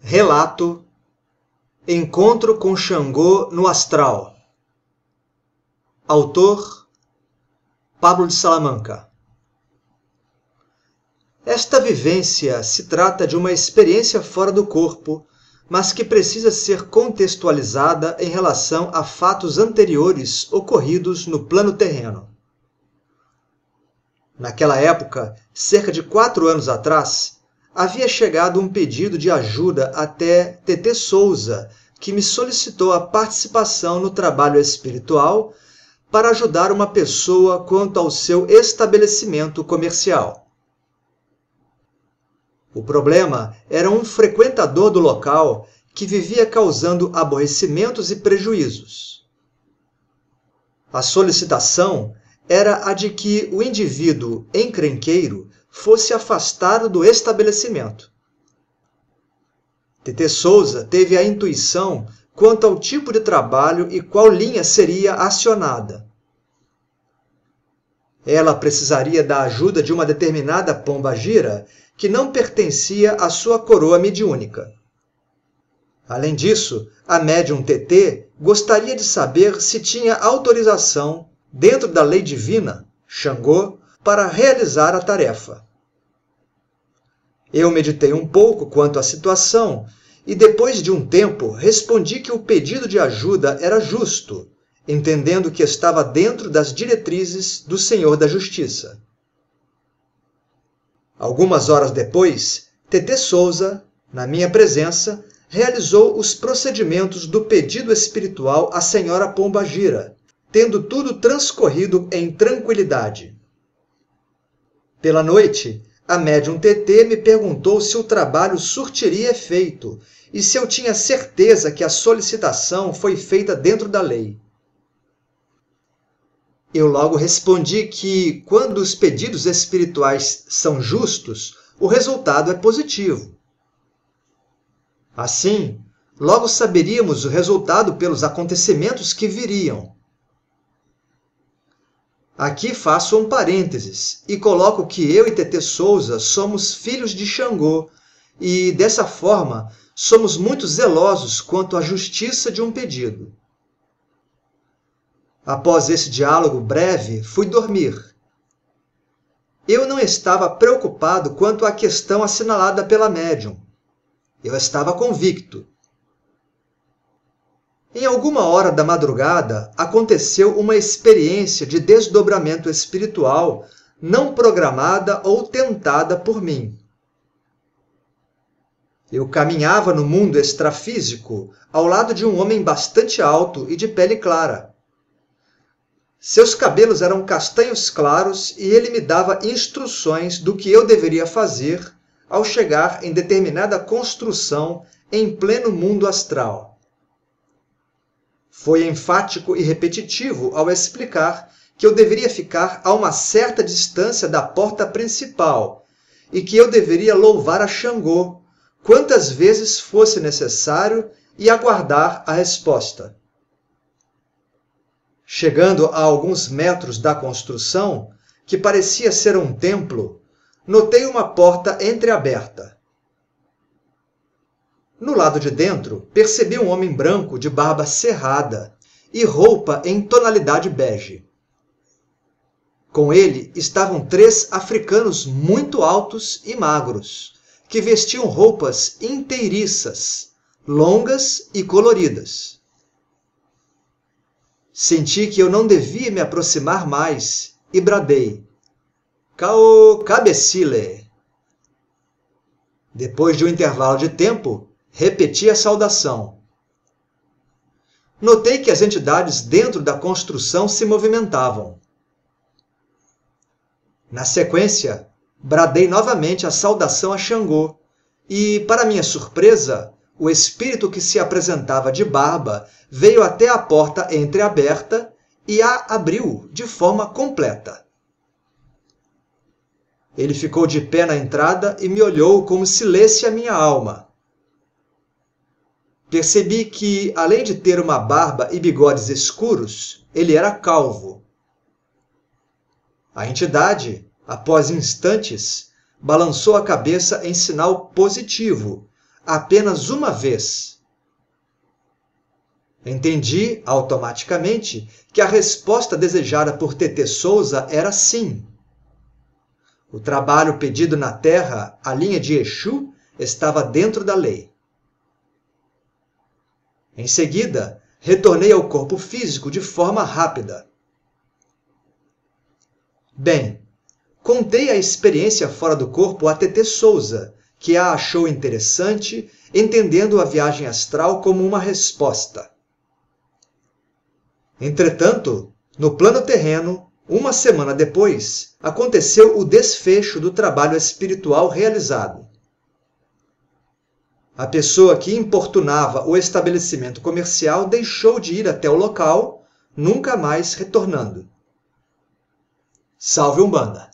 Relato: Encontro com Xangô no Astral. Autor: Pablo de Salamanca. Esta vivência se trata de uma experiência fora do corpo, mas que precisa ser contextualizada em relação a fatos anteriores ocorridos no plano terreno. Naquela época, cerca de 4 anos atrás, havia chegado um pedido de ajuda até TT Souza, que me solicitou a participação no trabalho espiritual para ajudar uma pessoa quanto ao seu estabelecimento comercial. O problema era um frequentador do local que vivia causando aborrecimentos e prejuízos. A solicitação era a de que o indivíduo encrenqueiro fosse afastado do estabelecimento. TT Souza teve a intuição quanto ao tipo de trabalho e qual linha seria acionada. Ela precisaria da ajuda de uma determinada pombagira que não pertencia à sua coroa mediúnica. Além disso, a médium TT gostaria de saber se tinha autorização, dentro da lei divina, Xangô, para realizar a tarefa. Eu meditei um pouco quanto à situação e, depois de um tempo, respondi que o pedido de ajuda era justo, entendendo que estava dentro das diretrizes do Senhor da Justiça. Algumas horas depois, TT Souza, na minha presença, realizou os procedimentos do pedido espiritual à senhora pombagira, tendo tudo transcorrido em tranquilidade. Pela noite, a médium TT me perguntou se o trabalho surtiria efeito e se eu tinha certeza que a solicitação foi feita dentro da lei. Eu logo respondi que, quando os pedidos espirituais são justos, o resultado é positivo. Assim, logo saberíamos o resultado pelos acontecimentos que viriam. Aqui faço um parênteses e coloco que eu e TT Souza somos filhos de Xangô e, dessa forma, somos muito zelosos quanto à justiça de um pedido. Após esse diálogo breve, fui dormir. Eu não estava preocupado quanto à questão assinalada pela médium. Eu estava convicto. Em alguma hora da madrugada, aconteceu uma experiência de desdobramento espiritual não programada ou tentada por mim. Eu caminhava no mundo extrafísico ao lado de um homem bastante alto e de pele clara. Seus cabelos eram castanhos claros e ele me dava instruções do que eu deveria fazer ao chegar em determinada construção em pleno mundo astral. Foi enfático e repetitivo ao explicar que eu deveria ficar a uma certa distância da porta principal e que eu deveria louvar a Xangô quantas vezes fosse necessário e aguardar a resposta. Chegando a alguns metros da construção, que parecia ser um templo, notei uma porta entreaberta. No lado de dentro, percebi um homem branco de barba cerrada e roupa em tonalidade bege. Com ele estavam 3 africanos muito altos e magros, que vestiam roupas inteiriças, longas e coloridas. Senti que eu não devia me aproximar mais e bradei: "Cao cabecile!" Depois de um intervalo de tempo, repeti a saudação. Notei que as entidades dentro da construção se movimentavam. Na sequência, bradei novamente a saudação a Xangô e, para minha surpresa, o espírito que se apresentava de barba veio até a porta entreaberta e a abriu de forma completa. Ele ficou de pé na entrada e me olhou como se lesse a minha alma. Percebi que, além de ter uma barba e bigodes escuros, ele era calvo. A entidade, após instantes, balançou a cabeça em sinal positivo, apenas uma vez. Entendi automaticamente que a resposta desejada por TT Souza era sim. O trabalho pedido na Terra, a linha de Exu, estava dentro da lei. Em seguida, retornei ao corpo físico de forma rápida. Bem, contei a experiência fora do corpo a TT Souza, que a achou interessante, entendendo a viagem astral como uma resposta. Entretanto, no plano terreno, uma semana depois, aconteceu o desfecho do trabalho espiritual realizado. A pessoa que importunava o estabelecimento comercial deixou de ir até o local, nunca mais retornando. Salve Umbanda!